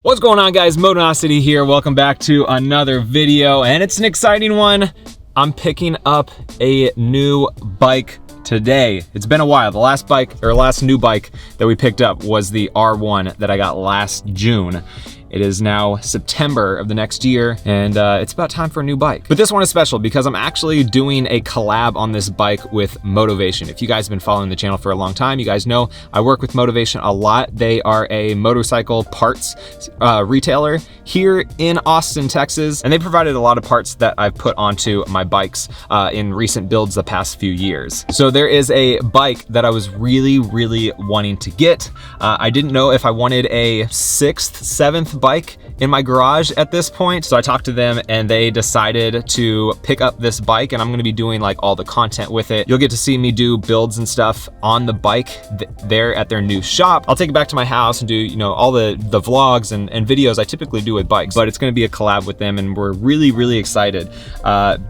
What's going on, guys? Motonosity here. Welcome back to another video, and it's an exciting one. I'm picking up a new bike today. It's been a while. The last new bike that we picked up was the R1 that I got last June. It is now September of the next year, and it's about time for a new bike. But this one is special because I'm actually doing a collab on this bike with Motovation. If you guys have been following the channel for a long time, you guys know I work with Motovation a lot. They are a motorcycle parts retailer here in Austin, Texas, and they provided a lot of parts that I've put onto my bikes in recent builds the past few years. So there is a bike that I was really wanting to get. I didn't know if I wanted a 6th, 7th bike in my garage at this point. So I talked to them and they decided to pick up this bike, and I'm gonna be doing like all the content with it. You'll get to see me do builds and stuff on the bike there at their new shop. I'll take it back to my house and do, you know, all the vlogs and videos I typically do with bikes, but it's gonna be a collab with them, and we're really excited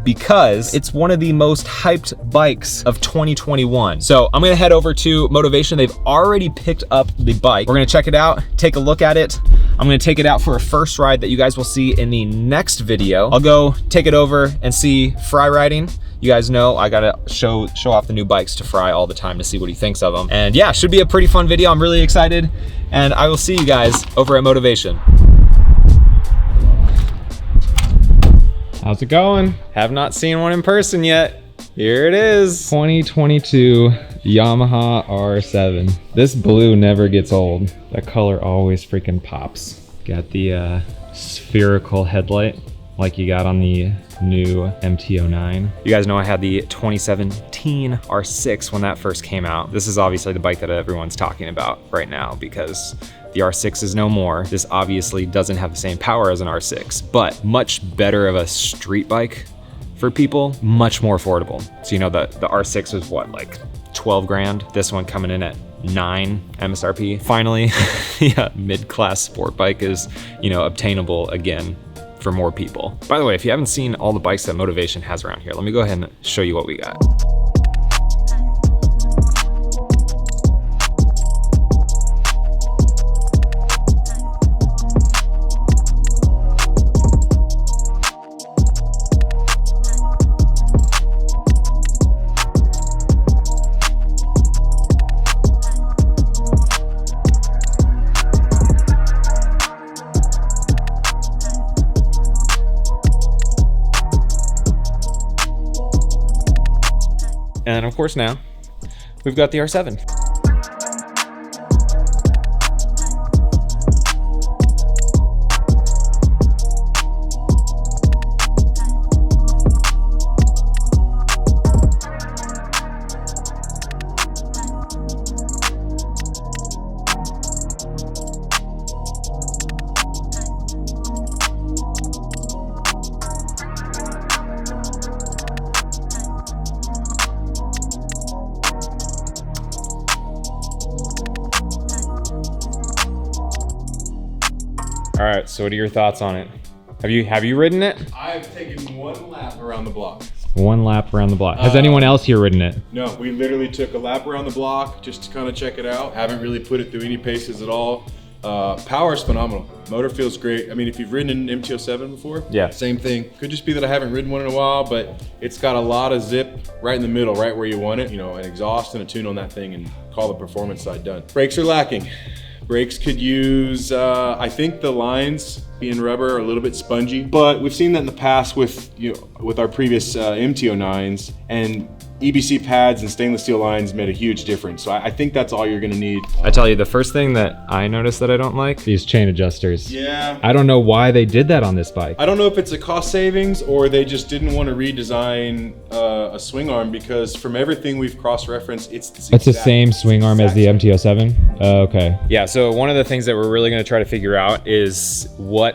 because it's one of the most hyped bikes of 2021. So I'm gonna head over to Motovation. They've already picked up the bike. We're gonna check it out, take a look at it. I'm gonna take it out for a first ride that you guys will see in the next video. I'll go take it over and see Fry riding. You guys know I gotta show off the new bikes to Fry all the time to see what he thinks of them. And yeah, should be a pretty fun video. I'm really excited, and I will see you guys over at Motovation. How's it going? Have not seen one in person yet. Here it is. 2022 Yamaha R7. This blue never gets old. That color always freaking pops. Got the spherical headlight like you got on the new MT-09. You guys know I had the 2017 R6 when that first came out. This is obviously the bike that everyone's talking about right now because the R6 is no more. This obviously doesn't have the same power as an R6, but much better of a street bike for people, much more affordable. So you know the R6 was what, like 12 grand? This one coming in at 9 MSRP. Finally, yeah, mid-class sport bike is, you know, obtainable again for more people. By the way, if you haven't seen all the bikes that Motovation has around here, let me go ahead and show you what we got. And of course now, we've got the R7. All right, so what are your thoughts on it? Have you ridden it? I've taken one lap around the block. One lap around the block. Has anyone else here ridden it? No, we literally took a lap around the block just to kind of check it out. Haven't really put it through any paces at all. Power is phenomenal. Motor feels great. I mean, if you've ridden an MT-07 before, yeah, same thing. Could just be that I haven't ridden one in a while, but it's got a lot of zip right in the middle, right where you want it. You know, an exhaust and a tune on that thing, and call the performance side done. Brakes are lacking. Brakes could use, I think the lines being rubber are a little bit spongy, but we've seen that in the past with, you know, with our previous MT-09s, and EBC pads and stainless steel lines made a huge difference. So I think that's all you're gonna need. I tell you, the first thing that I noticed that I don't like, these chain adjusters. Yeah. I don't know why they did that on this bike. I don't know if it's a cost savings or they just didn't want to redesign a swing arm, because from everything we've cross-referenced, it's the same swing arm as the MT-07? Okay. Yeah, so one of the things that we're really gonna try to figure out is what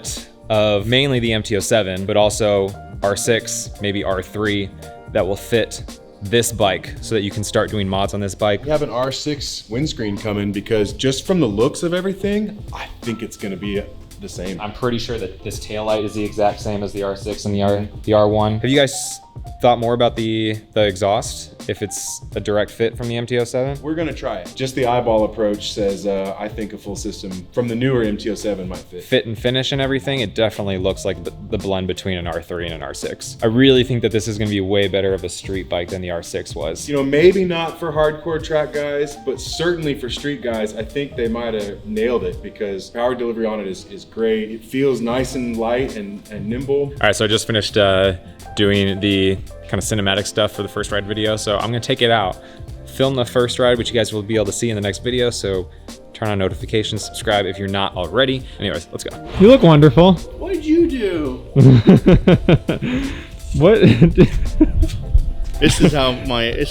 of mainly the MT-07, but also R6, maybe R3, that will fit this bike so that you can start doing mods on this bike. We have an R6 windscreen coming because just from the looks of everything, I think it's gonna be the same. I'm pretty sure that this taillight is the exact same as the R6 and the R1. Have you guys thought more about the exhaust, if it's a direct fit from the MT-07? We're gonna try it. Just the eyeball approach says I think a full system from the newer MT-07 might fit. Fit and finish and everything, it definitely looks like the blend between an R3 and an R6. I really think that this is gonna be way better of a street bike than the R6 was. You know, maybe not for hardcore track guys, but certainly for street guys, I think they might have nailed it because power delivery on it is great. It feels nice and light and nimble. All right, so I just finished doing the kind of cinematic stuff for the first ride video. So I'm gonna take it out, film the first ride, which you guys will be able to see in the next video. So turn on notifications, subscribe if you're not already. Anyways, let's go. You look wonderful. What did you do? What? This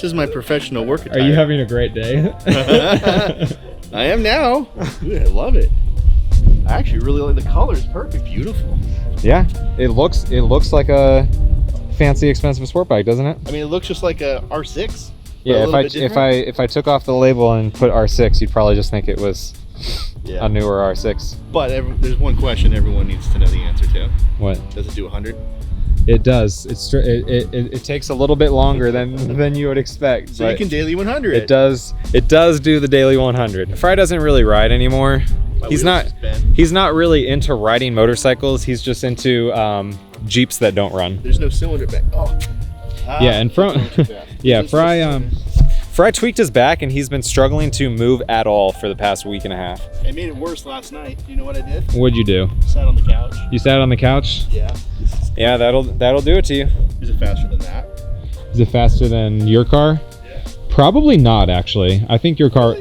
is my professional work attire. Are you having a great day? I am now. Ooh, I love it. I actually really like the color. It's perfect, beautiful. Yeah, it looks like a fancy, expensive sport bike, doesn't it? I mean, it looks just like a R6. Yeah, if I took off the label and put R6, you'd probably just think it was a newer R6. But there's one question everyone needs to know the answer to. What? Does it do 100? It does. It takes a little bit longer than you would expect. So you can daily 100. It does do the daily 100. Fry doesn't really ride anymore. He's not really into riding motorcycles. He's just into Jeeps that don't run. There's no cylinder back. Oh. Yeah, and Fry tweaked his back and he's been struggling to move at all for the past week and a half. It made it worse last night. You know what I did? What'd you do? Sat on the couch. You sat on the couch? Yeah. Yeah, that'll do it to you. Is it faster than that? Is it faster than your car? Yeah. Probably not, actually. I think your car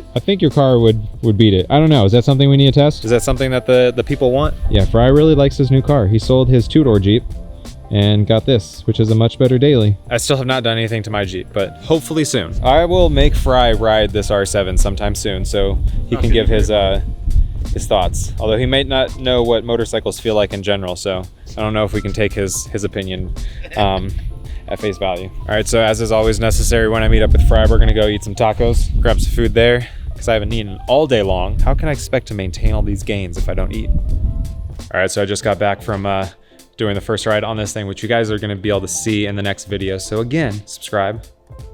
would beat it. I don't know. Is that something we need to test? Is that something that the people want? Yeah, Fry really likes his new car. He sold his two-door Jeep and got this, which is a much better daily. I still have not done anything to my Jeep, but hopefully soon. I will make Fry ride this R7 sometime soon so he can give his thoughts. Although he may not know what motorcycles feel like in general, so I don't know if we can take his opinion at face value. All right, so as is always necessary when I meet up with Fry, we're gonna go eat some tacos, grab some food there, because I haven't eaten all day long. How can I expect to maintain all these gains if I don't eat? All right, so I just got back from doing the first ride on this thing, which you guys are gonna be able to see in the next video. So again, subscribe,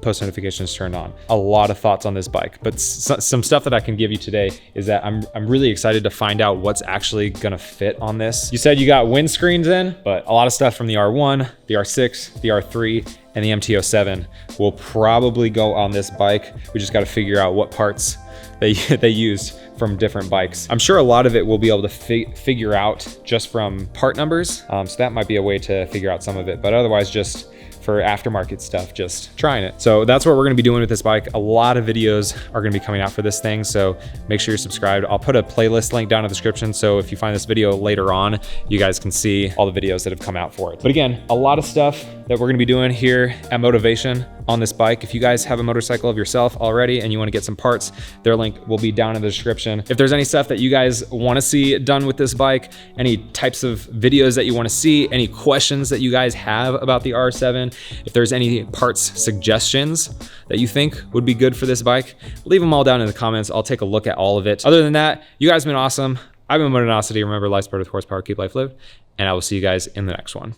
post notifications turned on. A lot of thoughts on this bike, but some stuff that I can give you today is that I'm really excited to find out what's actually gonna fit on this. You said you got windscreens in, but a lot of stuff from the R1, the R6, the R3, and the MT-07 will probably go on this bike. We just gotta figure out what parts they used from different bikes. I'm sure a lot of it we'll be able to figure out just from part numbers. So that might be a way to figure out some of it, but otherwise just for aftermarket stuff, just trying it. So that's what we're gonna be doing with this bike. A lot of videos are gonna be coming out for this thing, so make sure you're subscribed. I'll put a playlist link down in the description, so if you find this video later on, you guys can see all the videos that have come out for it. But again, a lot of stuff that we're gonna be doing here at Motivation on this bike. If you guys have a motorcycle of yourself already and you wanna get some parts, their link will be down in the description. If there's any stuff that you guys wanna see done with this bike, any types of videos that you wanna see, any questions that you guys have about the R7, if there's any parts suggestions that you think would be good for this bike, leave them all down in the comments. I'll take a look at all of it. Other than that, you guys have been awesome. I've been Motonosity. Remember, life's better with horsepower. Keep life lived. And I will see you guys in the next one.